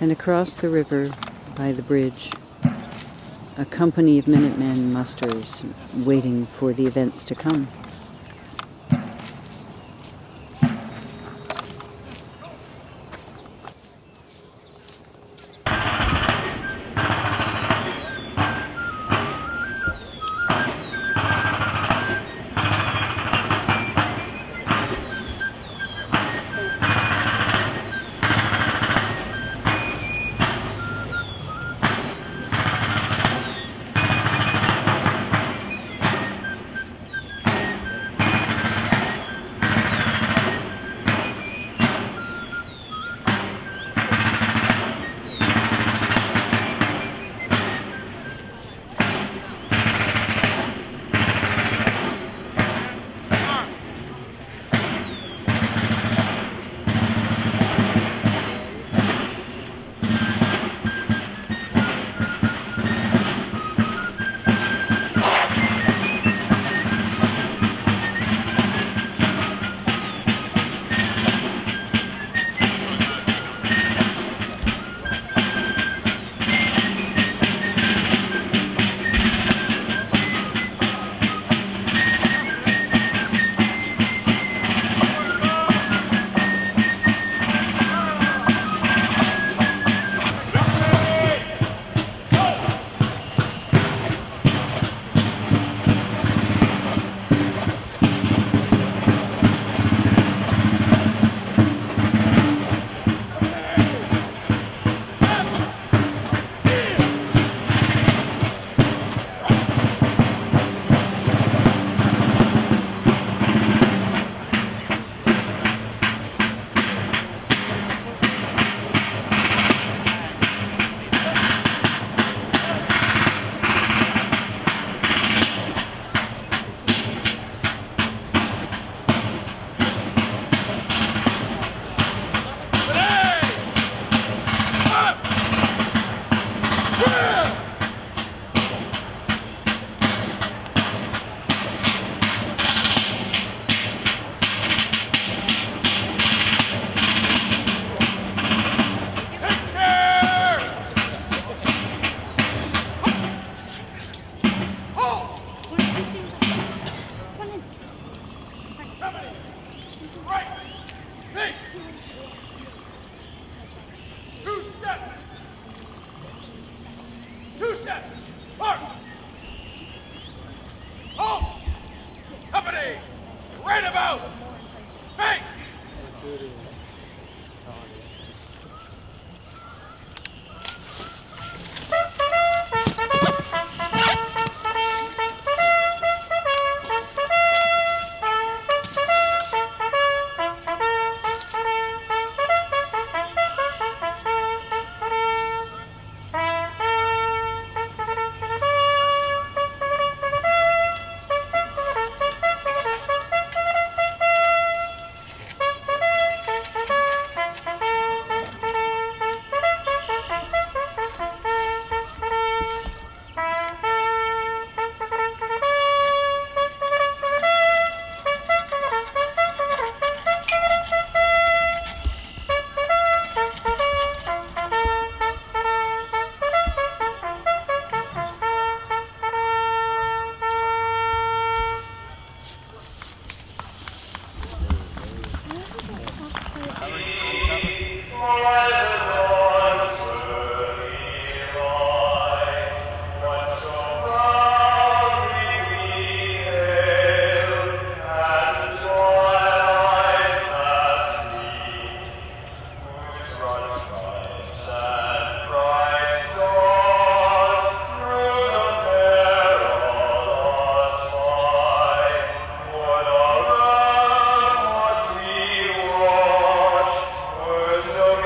And across the river, by the bridge, a company of Minutemen musters, waiting for the events to come.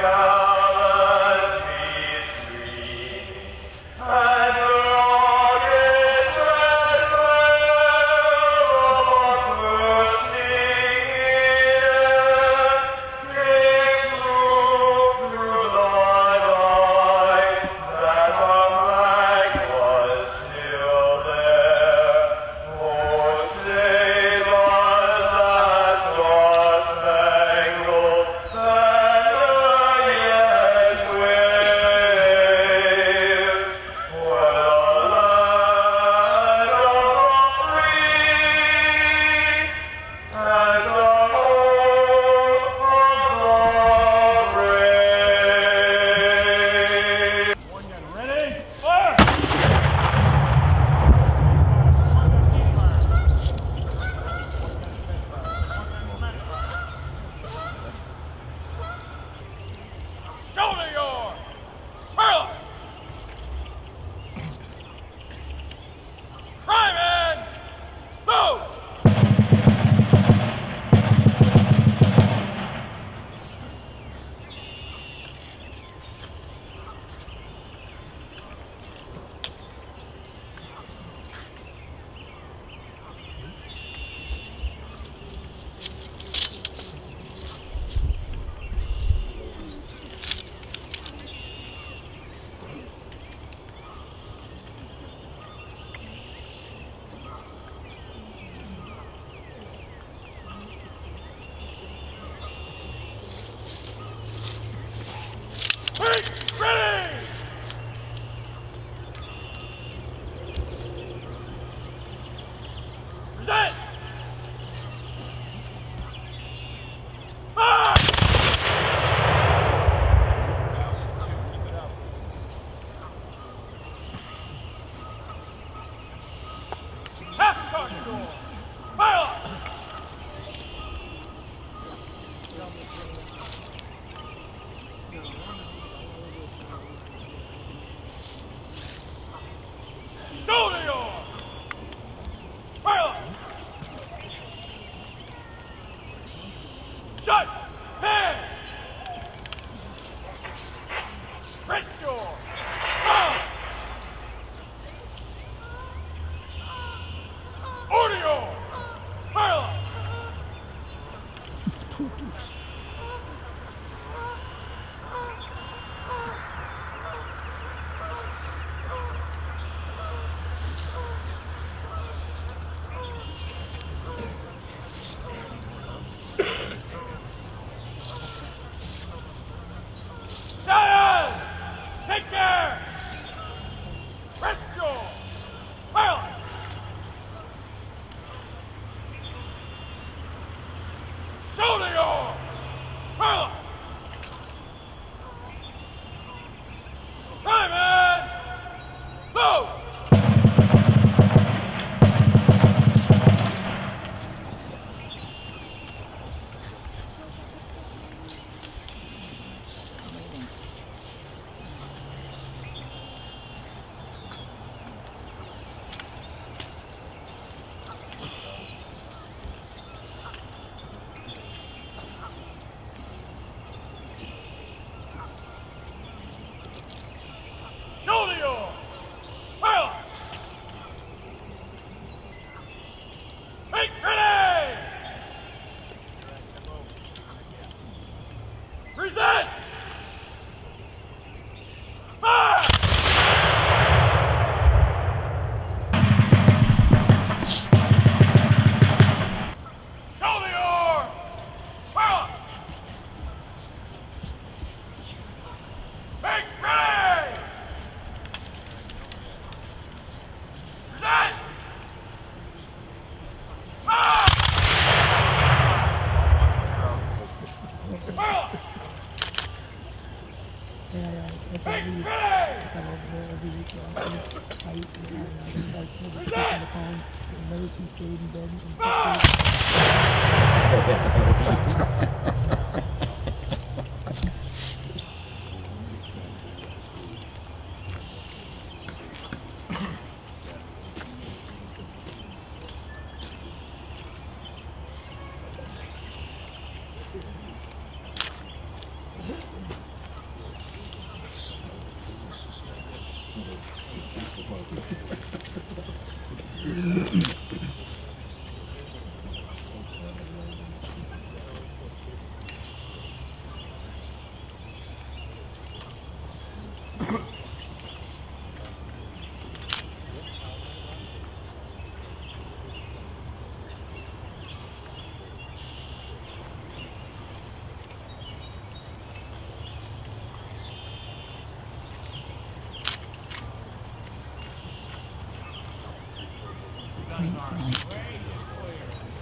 God. Ready! Present! Fire! Half target door! Fire! Shoulder your! Fire! Shut! Hand! Rest your! Fire! Order your! Fire! Giant! Take care! Rest your! Fire! Shoulder your! Fire! Time man! Move! Shoulder your! Fire! Make ready! Present! Fire! Shoulder your! Fire! Make ready! Present! Fire! Fire! Make ready! Present! Fire!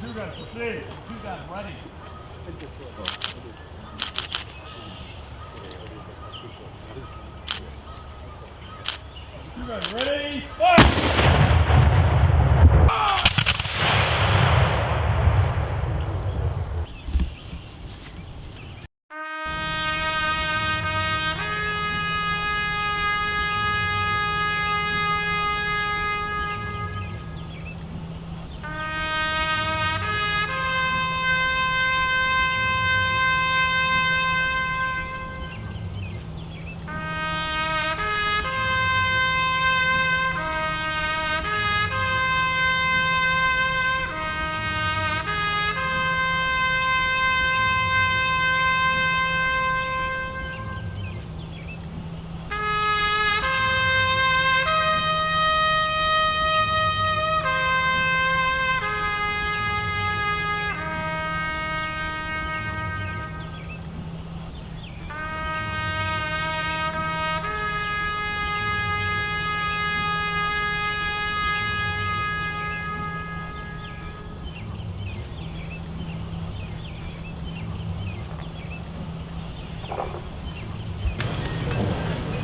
Two guys, proceed. Two guys, ready. Two guys, ready. Fire!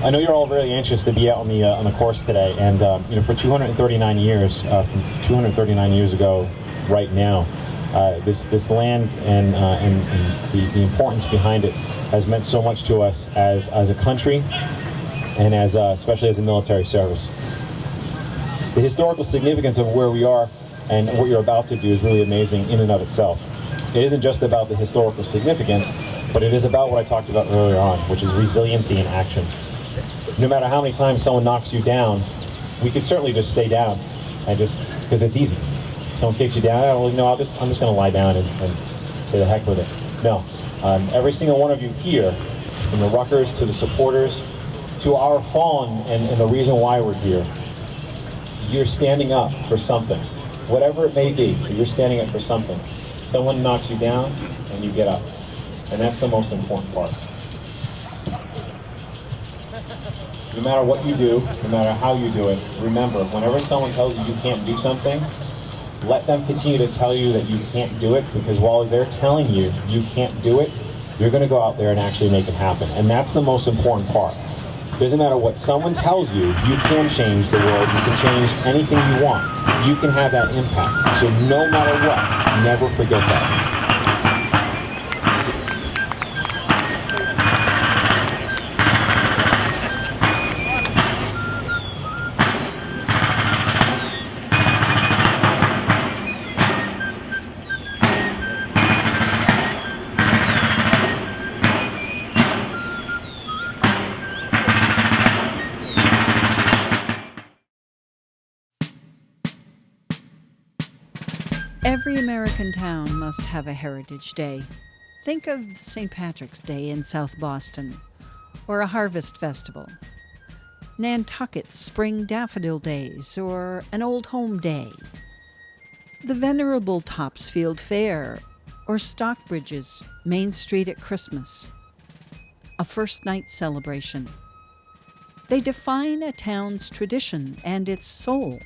I know you're all very anxious to be out on the course today, and for 239 years, from 239 years ago, right now, this land and the importance behind it has meant so much to us as a country, and especially as a military service. The historical significance of where we are and what you're about to do is really amazing in and of itself. It isn't just about the historical significance, but it is about what I talked about earlier on, which is resiliency in action. No matter how many times someone knocks you down, we could certainly just stay down, and because it's easy. Someone kicks you down, I'm just going to lie down and say the heck with it. No, every single one of you here, from the ruckers to the supporters, to our fallen and the reason why we're here, you're standing up for something. Whatever it may be, you're standing up for something. Someone knocks you down, and you get up. And that's the most important part. No matter what you do, no matter how you do it, remember, whenever someone tells you you can't do something, let them continue to tell you that you can't do it, because while they're telling you you can't do it, you're going to go out there and actually make it happen. And that's the most important part. Doesn't matter what someone tells you, you can change the world, you can change anything you want. You can have that impact. So no matter what, never forget that. Every American town must have a Heritage Day. Think of St. Patrick's Day in South Boston, or a Harvest Festival, Nantucket's Spring Daffodil Days, or an Old Home Day, the venerable Topsfield Fair, or Stockbridge's Main Street at Christmas, a first night celebration. They define a town's tradition and its soul.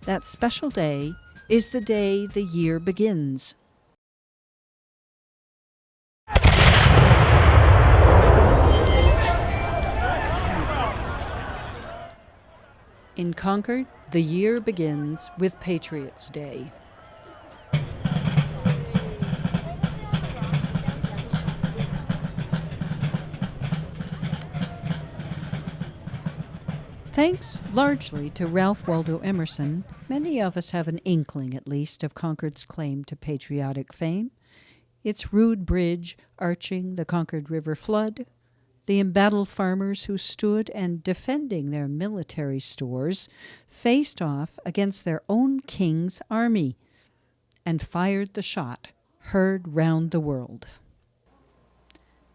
That special day is the day the year begins. In Concord, the year begins with Patriots Day. Thanks largely to Ralph Waldo Emerson, many of us have an inkling, at least, of Concord's claim to patriotic fame. Its rude bridge arching the Concord River flood, the embattled farmers who stood and, defending their military stores, faced off against their own king's army and fired the shot heard round the world.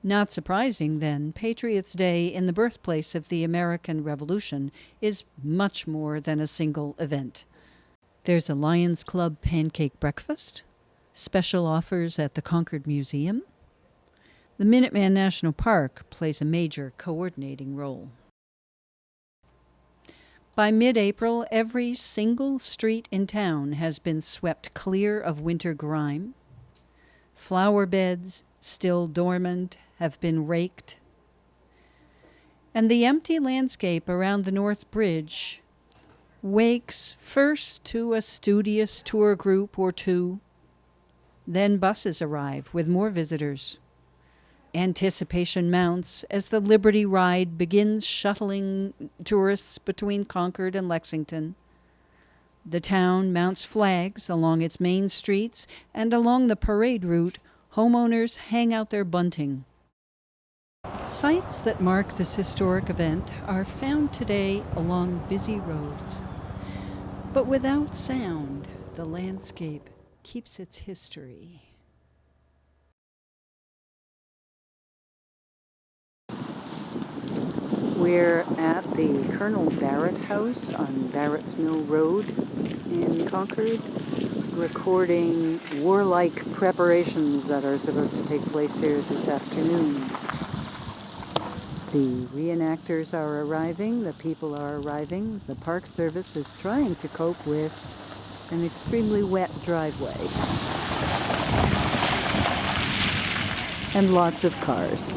Not surprising, then, Patriots Day in the birthplace of the American Revolution is much more than a single event. There's a Lions Club pancake breakfast, special offers at the Concord Museum. The Minuteman National Park plays a major coordinating role. By mid-April, every single street in town has been swept clear of winter grime. Flower beds, still dormant, have been raked. And the empty landscape around the North Bridge wakes first to a studious tour group or two. Then buses arrive with more visitors. Anticipation mounts as the Liberty Ride begins shuttling tourists between Concord and Lexington. The town mounts flags along its main streets, and along the parade route, homeowners hang out their bunting. Sites that mark this historic event are found today along busy roads. But without sound, the landscape keeps its history. We're at the Colonel Barrett House on Barrett's Mill Road in Concord, recording warlike preparations that are supposed to take place here this afternoon. The reenactors are arriving, the people are arriving, the Park Service is trying to cope with an extremely wet driveway. And lots of cars.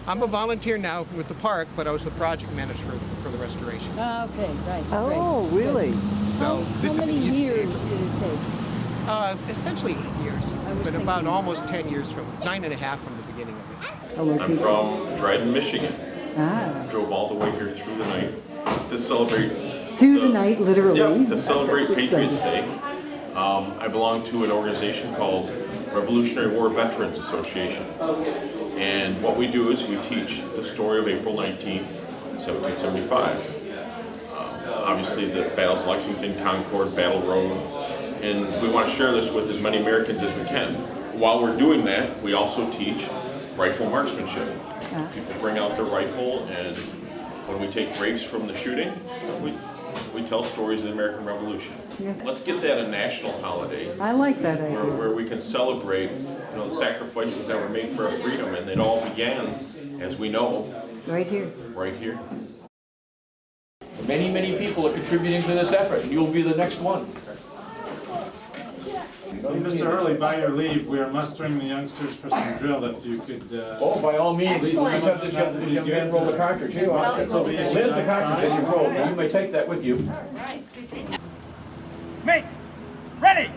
I'm a volunteer now with the park, but I was the project manager for the restoration. Okay, right. Oh, really? So this How is many an easy years did it take? Essentially 8 years, but about thinking- almost 10 years from 9.5 from the beginning of it. I'm from Dryden, Michigan. Ah. Drove all the way here through the night to celebrate. Through the night, literally. Yeah, to celebrate That's Patriots Day. I belong to an organization called Revolutionary War Veterans Association. And what we do is we teach the story of April 19th, 1775. Obviously the battles of Lexington, Concord, Battle Road, and we want to share this with as many Americans as we can. While we're doing that, we also teach rifle marksmanship. People bring out their rifle, and when we take breaks from the shooting, we tell stories of the American Revolution. Yes. Let's get that a national holiday I like that idea. where we can celebrate, the sacrifices that were made for our freedom, and it all began, as we know, Right here. right here. Many, many people are contributing to this effort, and you'll be the next one. So, Mr. Hurley, by your leave, we are mustering the youngsters for some drill. If you could, Oh, by all means, please Excellent. have this young man roll the cartridge. Here, Muskets will be issued there's the outside. cartridge that you rolled. You may take that with you. Make. Ready.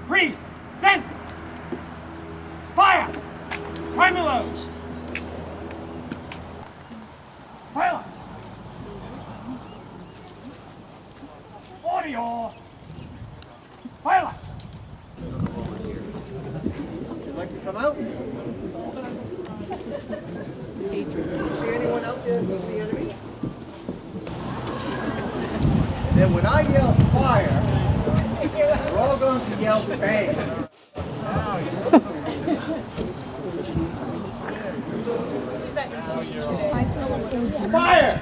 Read. Send. Fire. Priming loads. Silence. Audio. Silence. Would like to come out? See anyone out there who's the enemy? And then when I yell fire, we're all going to yell bang. Fire!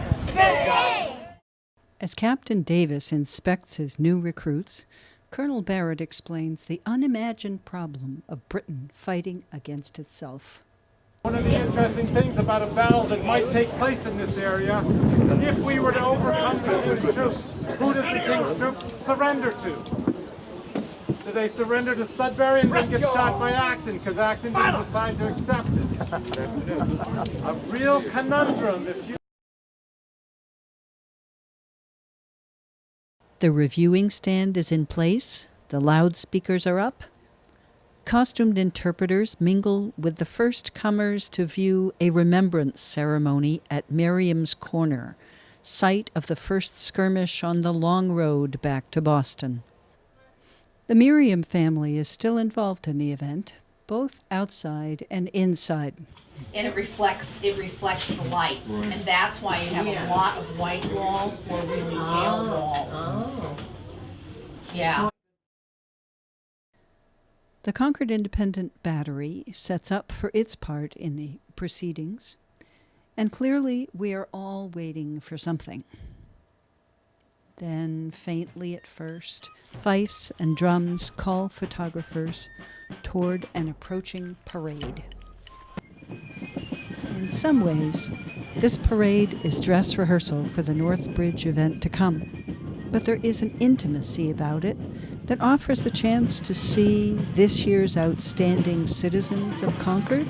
As Captain Davis inspects his new recruits, Colonel Barrett explains the unimagined problem of Britain fighting against itself. one of the interesting things about a battle that might take place in this area, if we were to overcome the King's troops, who does the King's troops surrender to? Do they surrender to Sudbury and then get shot by Acton because Acton didn't decide to accept it? A real conundrum if you... The reviewing stand is in place, the loudspeakers are up. Costumed interpreters mingle with the first comers to view a remembrance ceremony at Merriam's Corner, site of the first skirmish on the long road back to Boston. The Merriam family is still involved in the event, both outside and inside. And it reflects the light, and that's why you have a lot of white walls or really pale walls. Yeah. The Concord Independent Battery sets up for its part in the proceedings, and clearly we are all waiting for something. Then, faintly at first, fifes and drums call photographers toward an approaching parade. In some ways, this parade is dress rehearsal for the North Bridge event to come, but there is an intimacy about it that offers the chance to see this year's outstanding citizens of Concord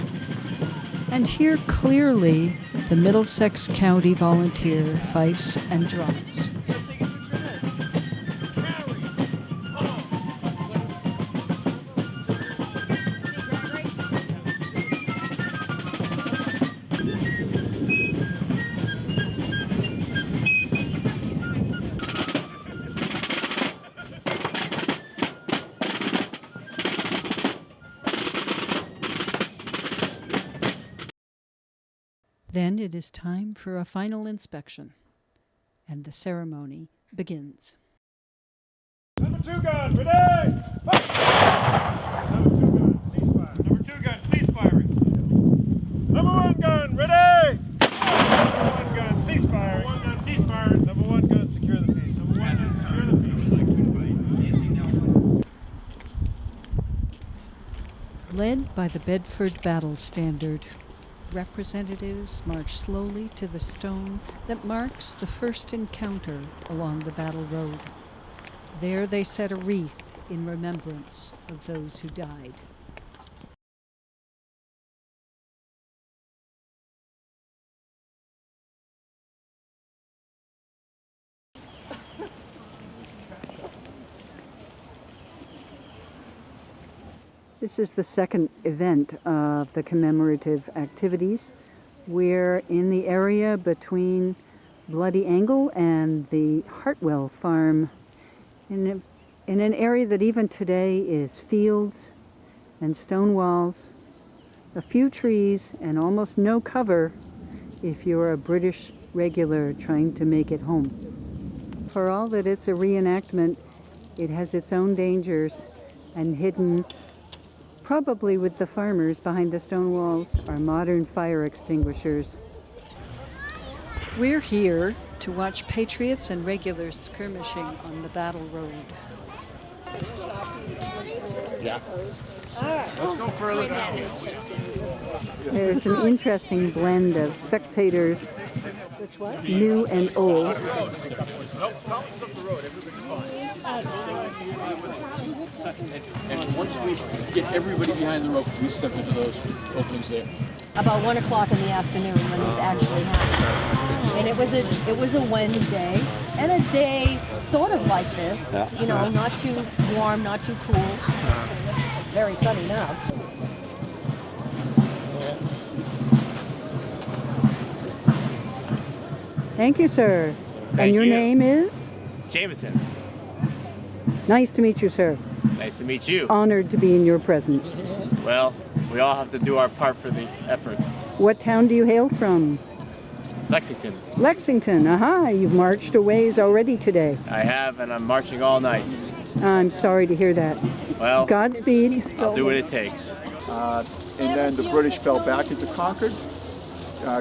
and hear clearly the Middlesex County volunteer fifes and drums. Then it is time for a final inspection, and the ceremony begins. Number 2 gun, ready! Fire! Number 2 gun, cease firing. Number 1 gun, ready! Number 1 gun, cease firing. Number 1 gun, cease firing. Number 1 gun, secure the piece. Number 1 gun, secure the piece. Led by the Bedford Battle Standard, representatives march slowly to the stone that marks the first encounter along the battle road. There they set a wreath in remembrance of those who died. This is the second event of the commemorative activities. We're in the area between Bloody Angle and the Hartwell farm in an area that even today is fields and stone walls, a few trees, and almost no cover if you're a British regular trying to make it home. For all that it's a reenactment, it has its own dangers, and hidden, probably with the farmers behind the stone walls, are modern fire extinguishers. We're here to watch Patriots and regulars skirmishing on the battle road. Yeah. Let's go further down. There's an interesting blend of spectators, new and old. And once we get everybody behind the ropes, we step into those openings there. About 1 o'clock in the afternoon when these actually happened. And it was a Wednesday, and a day sort of like this, you know, not too warm, not too cool. Very sunny now. Thank you, sir. And your name is? Jameson. Nice to meet you, sir. Nice to meet you. Honored to be in your presence. Well, we all have to do our part for the effort. What town do you hail from? Lexington. Lexington, aha, you've marched a ways already today. I have, and I'm marching all night. I'm sorry to hear that. Well, Godspeed. I'll do what it takes. And then the British fell back into Concord,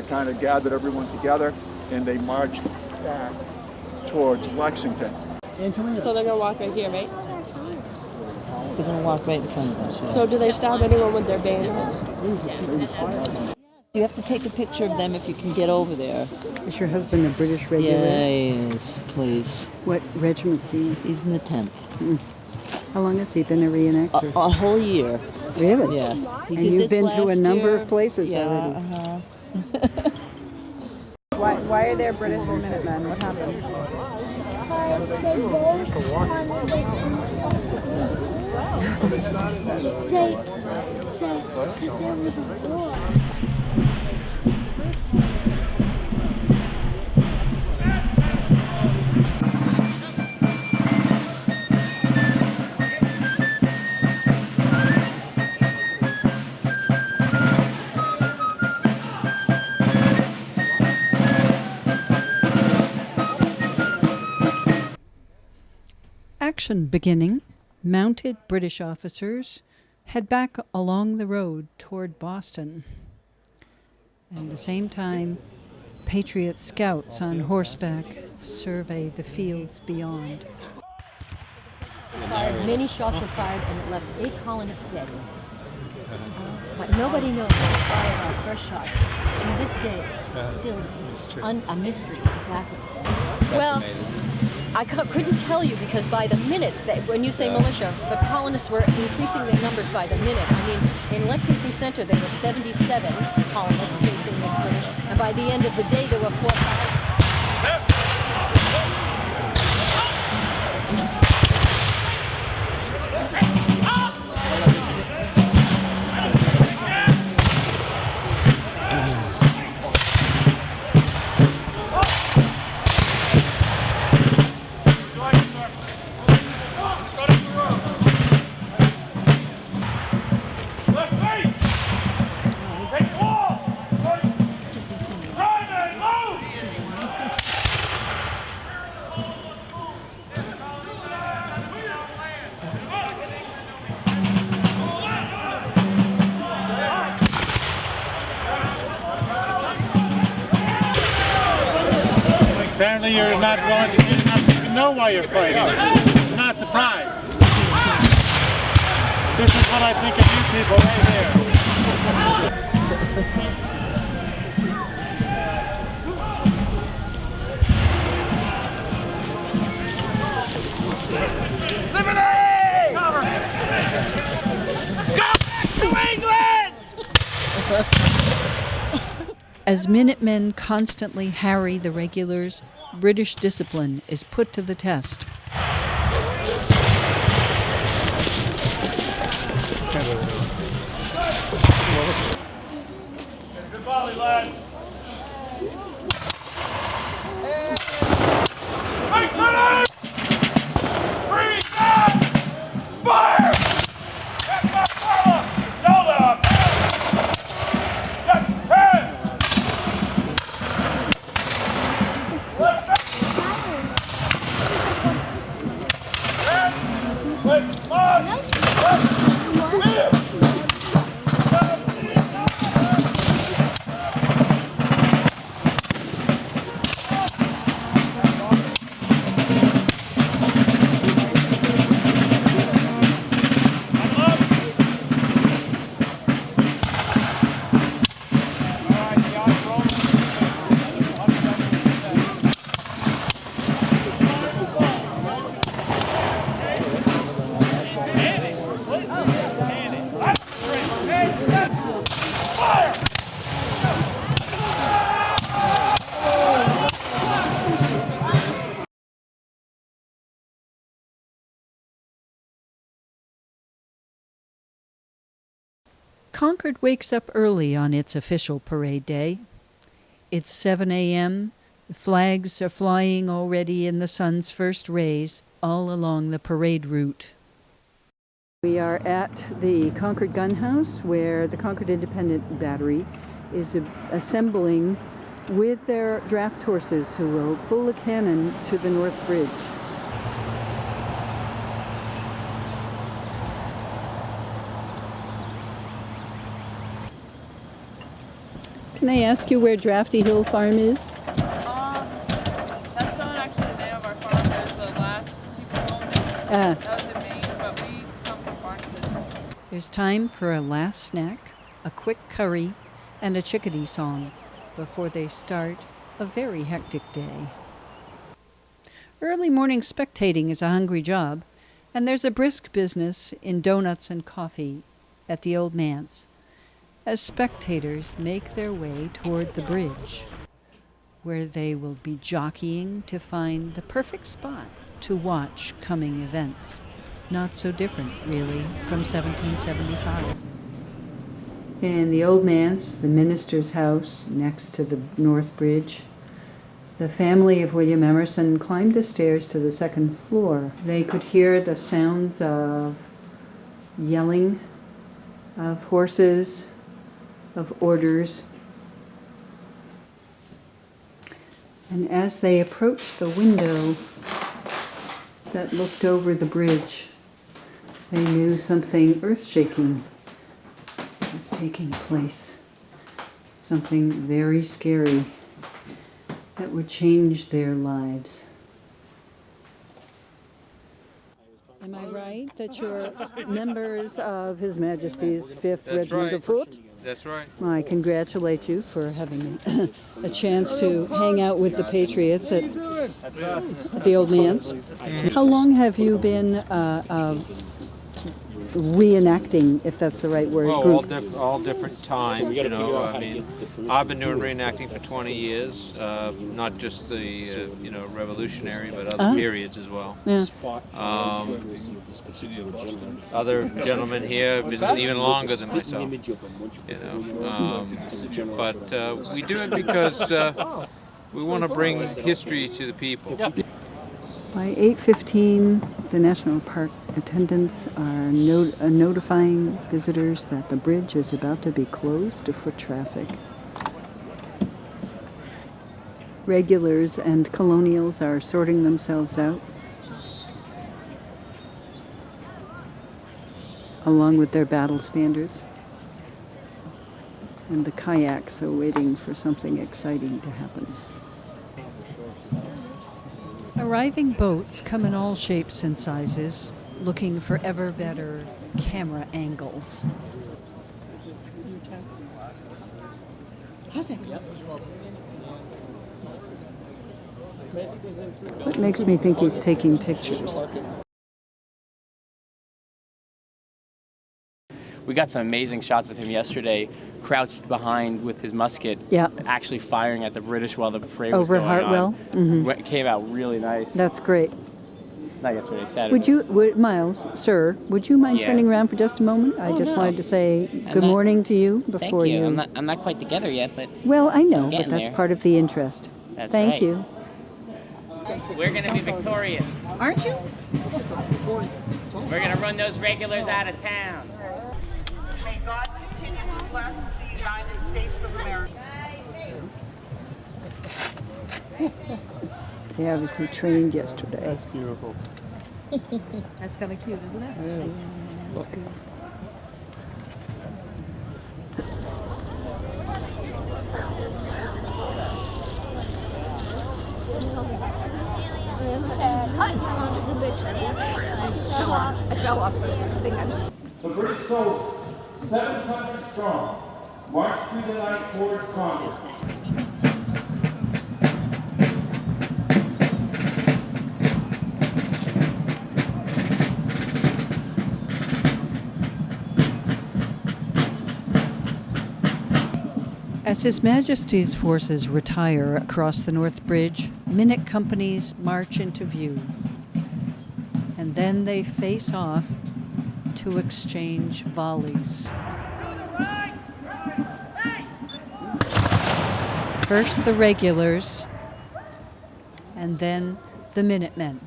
kind of gathered everyone together, and they marched back towards Lexington. So they're going to walk right here, right? They're going to walk right in front of us. Right? So do they stop anyone with their banners? You have to take a picture of them if you can get over there. Is your husband a British regular? Yes, please. What regiment's he? He's in the 10th. How long has he been a reenactor? A whole year. Really? Yes. He and did you've this been to a last number year. of places already. Why are there British Minutemen? What happened? Say, because there was a war. Action beginning, mounted British officers head back along the road toward Boston. At the same time, Patriot scouts on horseback survey the fields beyond. Many shots were fired, and it left 8 colonists dead. But nobody knows who fired our first shot. To this day, it's still a mystery, exactly. Well, I couldn't tell you because by the minute, when you say militia, the colonists were increasing their numbers by the minute. I mean, in Lexington Center, there were 77 colonists facing the British, and by the end of the day, there were 4,000. Apparently you're not willing to get enough to even know why you're fighting. I'm not surprised. This is what I think of you people right here. Liberty! Go back to England! As Minutemen constantly harry the regulars, British discipline is put to the test. Kind of Good volley, lads. Right, ready! Three, down! Fire! Back up, Carla! Zelda! Set, 10! Left back! 10! Left, march! Left, clear! Concord wakes up early on its official parade day. It's 7 a.m. The flags are flying already in the sun's first rays all along the parade route. We are at the Concord Gun House, where the Concord Independent Battery is assembling with their draft horses who will pull a cannon to the North Bridge. Can I ask you where Drafty Hill Farm is? That's not actually the name of our farm. There's the last people owned it. That was in Maine, but we come from Barnton. There's time for a last snack, a quick curry, and a chickadee song before they start a very hectic day. Early morning spectating is a hungry job, and there's a brisk business in donuts and coffee at the Old Manse as spectators make their way toward the bridge, where they will be jockeying to find the perfect spot to watch coming events. Not so different, really, from 1775. In the Old Manse, the minister's house next to the North Bridge, the family of William Emerson climbed the stairs to the second floor. They could hear the sounds of yelling, of horses, of orders. And as they approached the window that looked over the bridge, they knew something earth-shaking was taking place. Something very scary that would change their lives. Am I right that you're members of His Majesty's 5th Regiment of Foot? That's right. Well, I congratulate you for having a chance to hang out with the Patriots at the Old Manse. How long have you been reenacting, if that's the right word? Oh, all different times, you know. I mean, I've been doing reenacting for 20 years, not just the, revolutionary, but other periods as well. Yeah. Other gentlemen here have been even longer than myself, but we do it because we want to bring history to the people. By 8:15, the National Park attendants are notifying visitors that the bridge is about to be closed to foot traffic. Regulars and colonials are sorting themselves out, along with their battle standards. And the kayaks are waiting for something exciting to happen. Arriving boats come in all shapes and sizes, looking for ever better camera angles. How's that going? What makes me think he's taking pictures? We got some amazing shots of him yesterday, crouched behind with his musket, actually firing at the British while the fray was over going Hartwell. on. Mm-hmm. It came out really nice. That's great. not yesterday, Saturday. Miles, sir, would you mind Yeah. turning around for just a moment? I Oh, just no. wanted to say I'm good not- morning to you before Thank you. you. I'm not quite together yet, but Well, I know, I'm but getting that's there. part of the interest. That's Thank right. you. We're going to be victorious. Aren't you? We're going to run those regulars out of town. May God continue to bless the United States of America. They obviously trained yesterday. That's beautiful. That's kind of cute, isn't it? The British soldiers, 700 strong, marched through the night towards Concord. As His Majesty's forces retire across the North Bridge, minute companies march into view. And then they face off to exchange volleys. First the regulars, and then the Minutemen.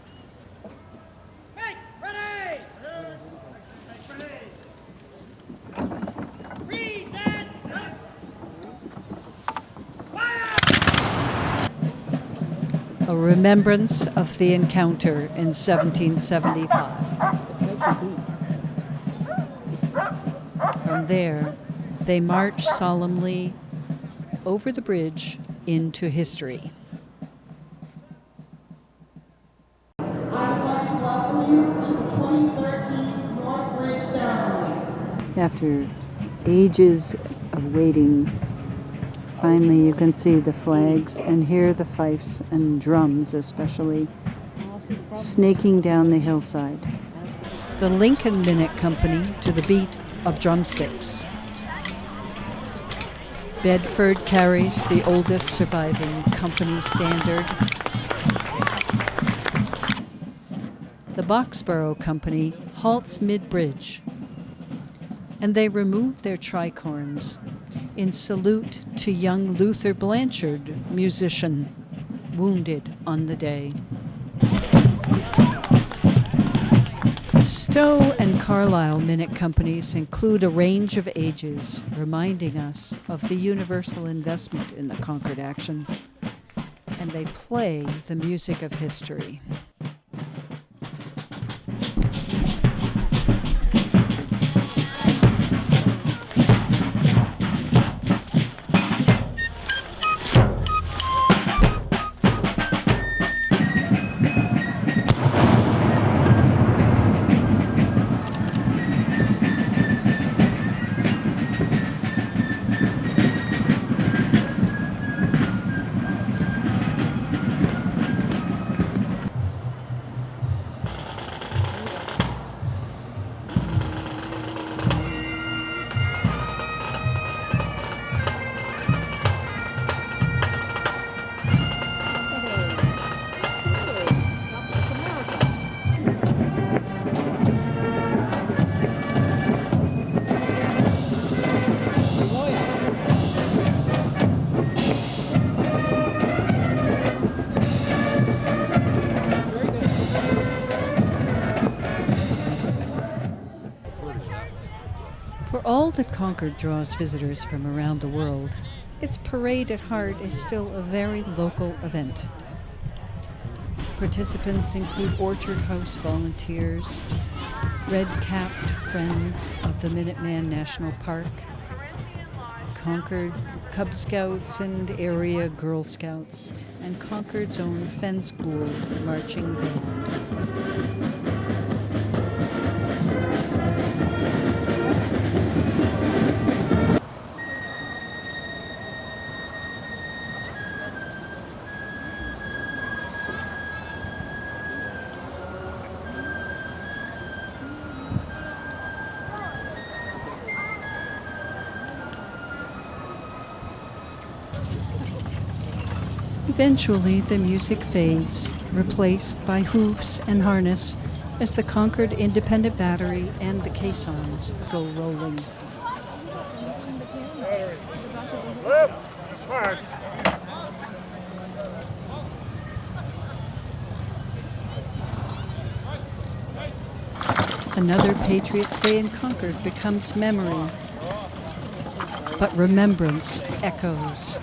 A remembrance of the encounter in 1775. From there, they march solemnly over the bridge into history. I would like to welcome you to the 2013 North Bridge ceremony. After ages of waiting, finally you can see the flags and hear the fifes and drums especially snaking down the hillside. The Lincoln Minute Company to the beat of drumsticks. Bedford carries the oldest surviving company standard. The Boxborough Company halts mid-bridge, and they remove their tricorns in salute to young Luther Blanchard, musician, wounded on the day. Stowe and Carlisle Minute Companies include a range of ages, reminding us of the universal investment in the Concord action, and they play the music of history. For all that Concord draws visitors from around the world, its parade at heart is still a very local event. Participants include Orchard House volunteers, red-capped friends of the Minuteman National Park, Concord Cub Scouts and area Girl Scouts, and Concord's own Fen School marching band. Eventually, the music fades, replaced by hoofs and harness as the Concord Independent Battery and the caissons go rolling. Another Patriots Day in Concord becomes memory, but remembrance echoes.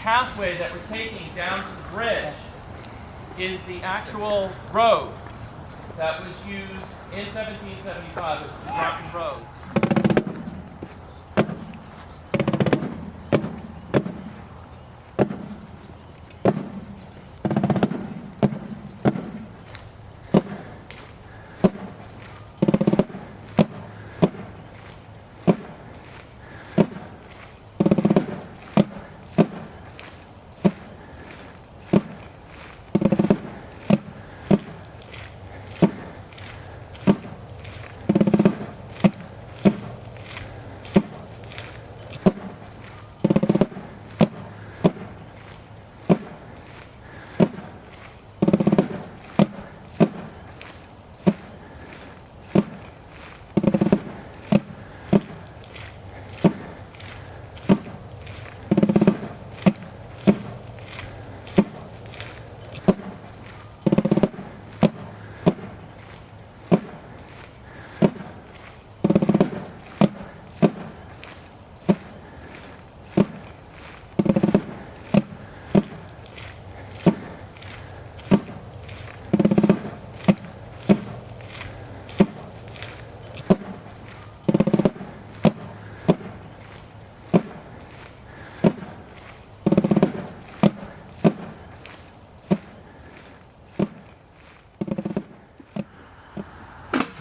pathway that we're taking down to the bridge is the actual road that was used in 1775. It was the Groton Road.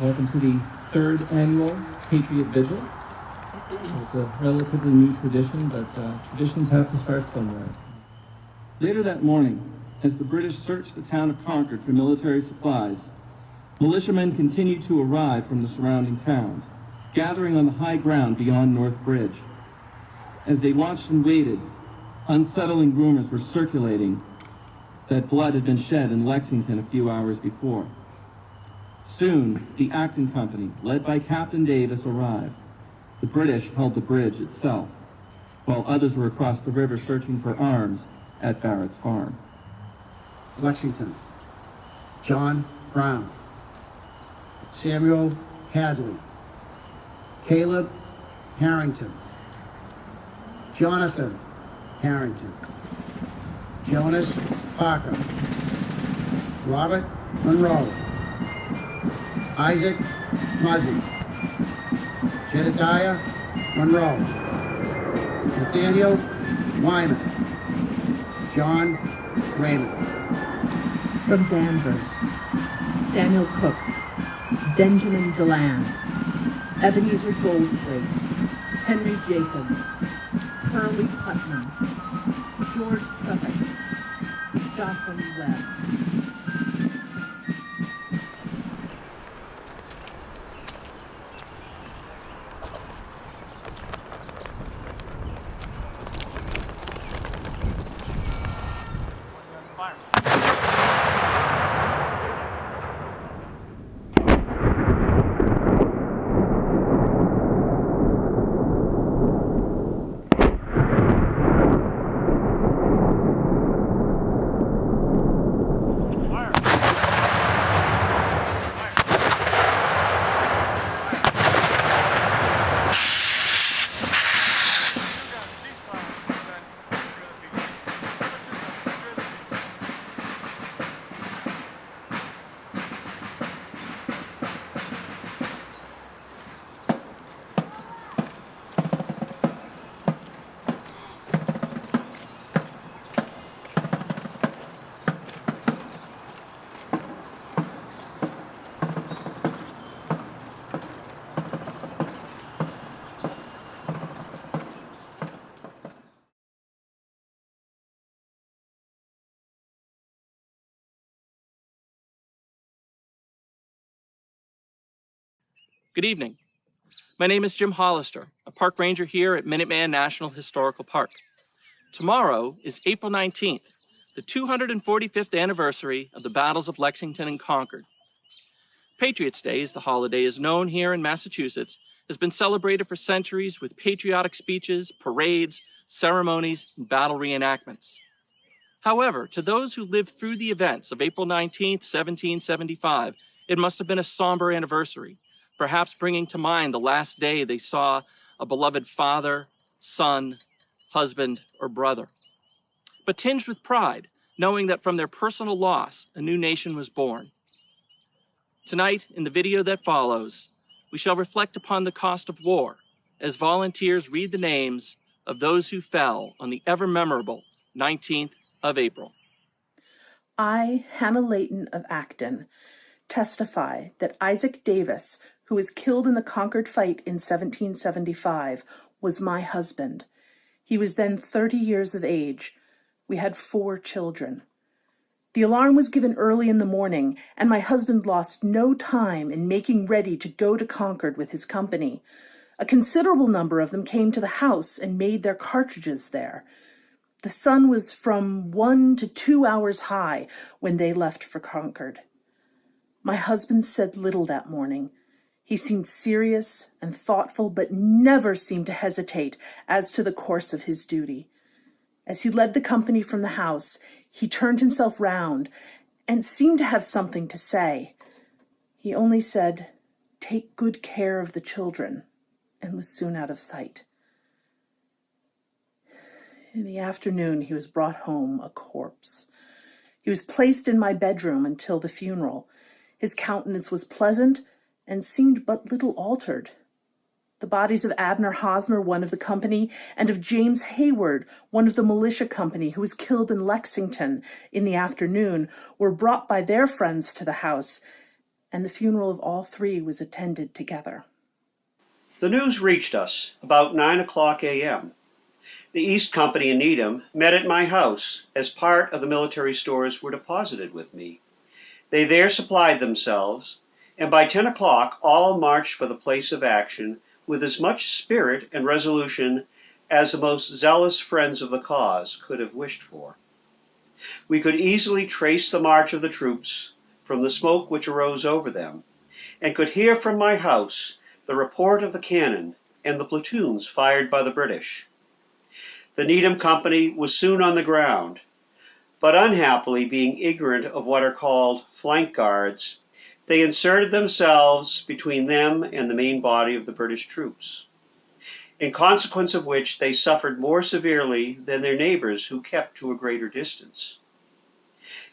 Welcome to the third annual Patriot Vigil. It's a relatively new tradition, but traditions have to start somewhere. Later that morning, as the British searched the town of Concord for military supplies, militiamen continued to arrive from the surrounding towns, gathering on the high ground beyond North Bridge. As they watched and waited, unsettling rumors were circulating that blood had been shed in Lexington a few hours before. Soon, the Acton Company, led by Captain Davis, arrived. The British held the bridge itself, while others were across the river searching for arms at Barrett's farm. Lexington, John Brown, Samuel Hadley, Caleb Harrington, Jonathan Harrington, Jonas Parker, Robert Monroe, Isaac Muzzy, Jedediah Monroe, Nathaniel Wyman, John Raymond. From Danvers, Samuel Cook, Benjamin DeLand, Ebenezer Goldthwait, Henry Jacobs, Hurley Putnam, George Suffolk, Jotham Webb. Good evening. My name is Jim Hollister, a park ranger here at Minuteman National Historical Park. Tomorrow is April 19th, the 245th anniversary of the battles of Lexington and Concord. Patriots Day, as the holiday is known here in Massachusetts, has been celebrated for centuries with patriotic speeches, parades, ceremonies, and battle reenactments. However, to those who lived through the events of April 19th, 1775, it must have been a somber anniversary, perhaps bringing to mind the last day they saw a beloved father, son, husband, or brother. But tinged with pride, knowing that from their personal loss, a new nation was born. Tonight, in the video that follows, we shall reflect upon the cost of war as volunteers read the names of those who fell on the ever-memorable 19th of April. I, Hannah Layton of Acton, testify that Isaac Davis, who was killed in the Concord fight in 1775, was my husband. He was then 30 years of age. We had 4 children. The alarm was given early in the morning, and my husband lost no time in making ready to go to Concord with his company. A considerable number of them came to the house and made their cartridges there. The sun was from 1 to 2 hours high when they left for Concord. My husband said little that morning. He seemed serious and thoughtful, but never seemed to hesitate as to the course of his duty. As he led the company from the house, he turned himself round and seemed to have something to say. He only said, "Take good care of the children," and was soon out of sight. In the afternoon, he was brought home a corpse. He was placed in my bedroom until the funeral. His countenance was pleasant and seemed but little altered. The bodies of Abner Hosmer, one of the company, and of James Hayward, one of the militia company, who was killed in Lexington in the afternoon, were brought by their friends to the house, and the funeral of all three was attended together. The news reached us about 9:00 a.m. The East Company in Needham met at my house as part of the military stores were deposited with me. They there supplied themselves, and by 10 o'clock all marched for the place of action with as much spirit and resolution as the most zealous friends of the cause could have wished for. We could easily trace the march of the troops from the smoke which arose over them, and could hear from my house the report of the cannon and the platoons fired by the British. The Needham Company was soon on the ground, but unhappily being ignorant of what are called flank guards, they inserted themselves between them and the main body of the British troops, in consequence of which they suffered more severely than their neighbors who kept to a greater distance.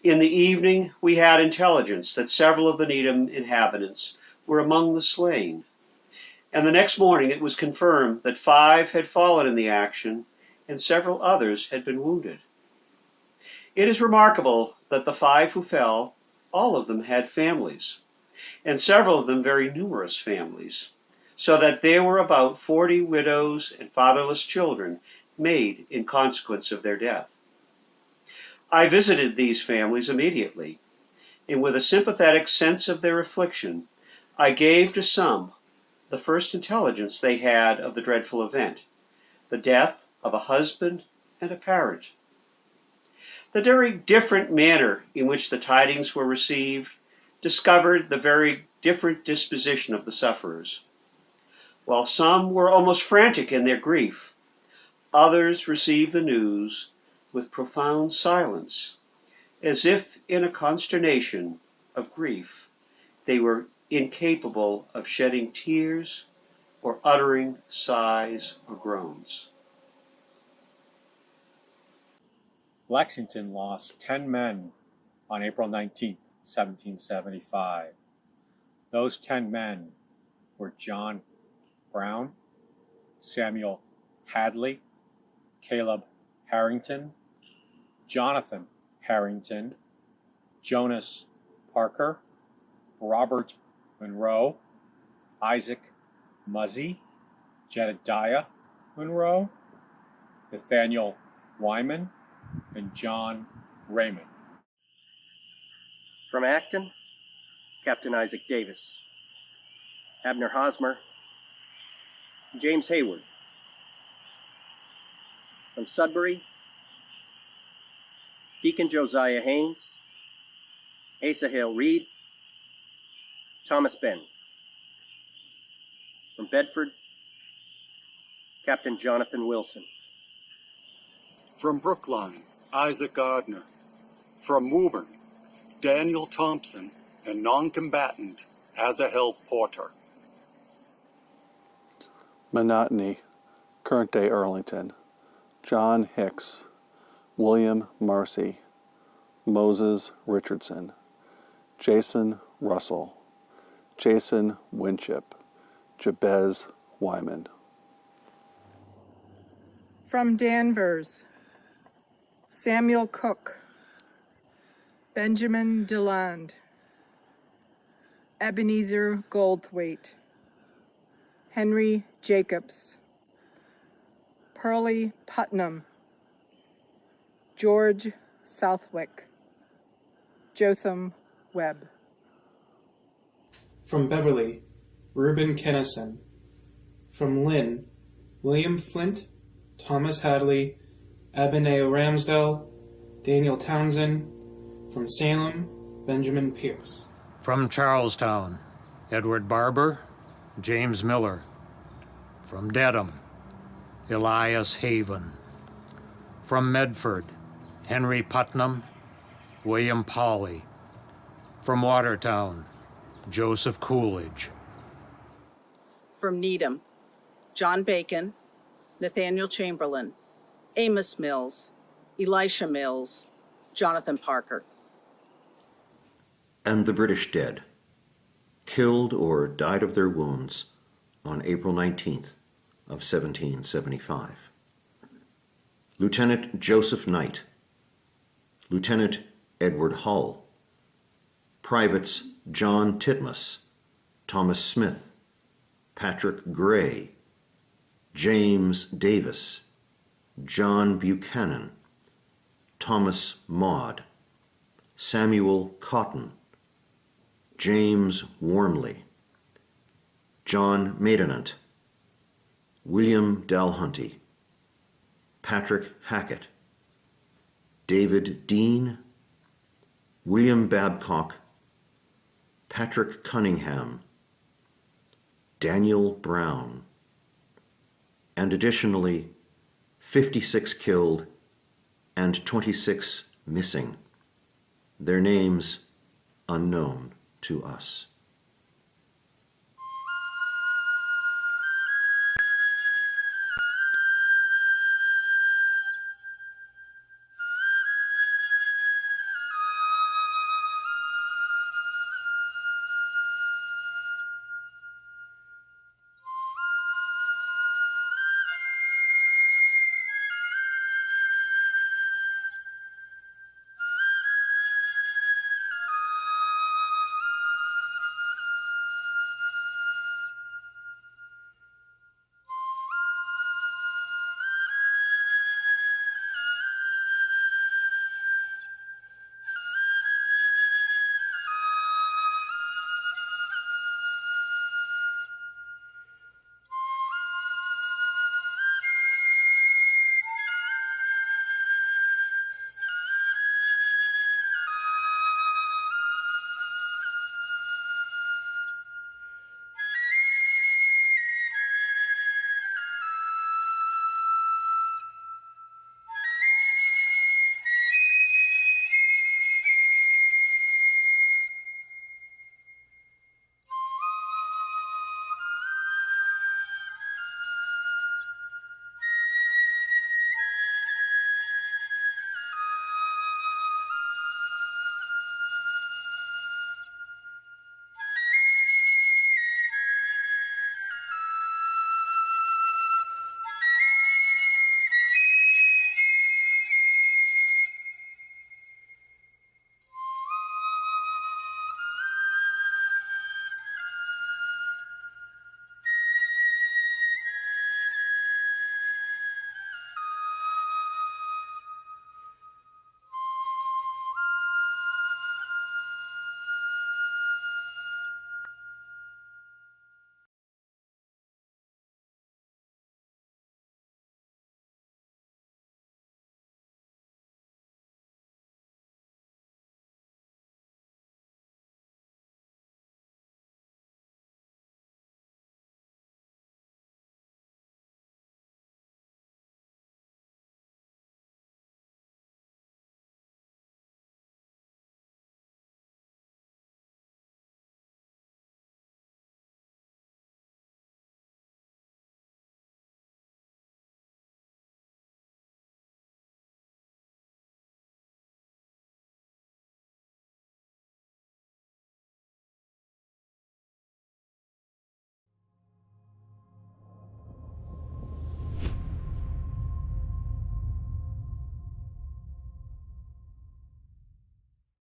In the evening we had intelligence that several of the Needham inhabitants were among the slain, and the next morning it was confirmed that 5 had fallen in the action and several others had been wounded. It is remarkable that the 5 who fell, all of them had families, and several of them very numerous families, so that there were about 40 widows and fatherless children made in consequence of their death. I visited these families immediately, and with a sympathetic sense of their affliction, I gave to some the first intelligence they had of the dreadful event, the death of a husband and a parent. The very different manner in which the tidings were received discovered the very different disposition of the sufferers. While some were almost frantic in their grief, others received the news with profound silence, as if in a consternation of grief they were incapable of shedding tears or uttering sighs or groans. Lexington lost 10 men on April 19, 1775. Those 10 men were John Brown, Samuel Hadley, Caleb Harrington, Jonathan Harrington, Jonas Parker, Robert Monroe, Isaac Muzzy, Jedediah Monroe, Nathaniel Wyman, and John Raymond. From Acton, Captain Isaac Davis, Abner Hosmer, James Hayward. From Sudbury, Deacon Josiah Haynes, Asa Hale Reed, Thomas Ben. From Bedford, Captain Jonathan Wilson. From Brookline, Isaac Gardner. From Woburn, Daniel Thompson and non-combatant Asahel Porter. Monotony, current-day Arlington, John Hicks, William Marcy, Moses Richardson, Jason Russell, Jason Winship, Jabez Wyman. From Danvers, Samuel Cook, Benjamin Deland, Ebenezer Goldthwaite, Henry Jacobs, Pearlie Putnam, George Southwick, Jotham Webb. From Beverly, Reuben Kennison. From Lynn, William Flint, Thomas Hadley, Abineo Ramsdell, Daniel Townsend. From Salem, Benjamin Pierce. From Charlestown, Edward Barber, James Miller. From Dedham, Elias Haven. From Medford, Henry Putnam, William Pauley. From Watertown, Joseph Coolidge. From Needham, John Bacon, Nathaniel Chamberlain, Amos Mills, Elisha Mills, Jonathan Parker. And the British dead, killed or died of their wounds on April 19th of 1775. Lieutenant Joseph Knight, Lieutenant Edward Hull, Privates John Titmus, Thomas Smith, Patrick Gray, James Davis, John Buchanan, Thomas Maud, Samuel Cotton, James Wormley, John Maidenant, William Dalhunty, Patrick Hackett, David Dean, William Babcock, Patrick Cunningham, Daniel Brown, and additionally 56 killed and 26 missing, their names unknown to us.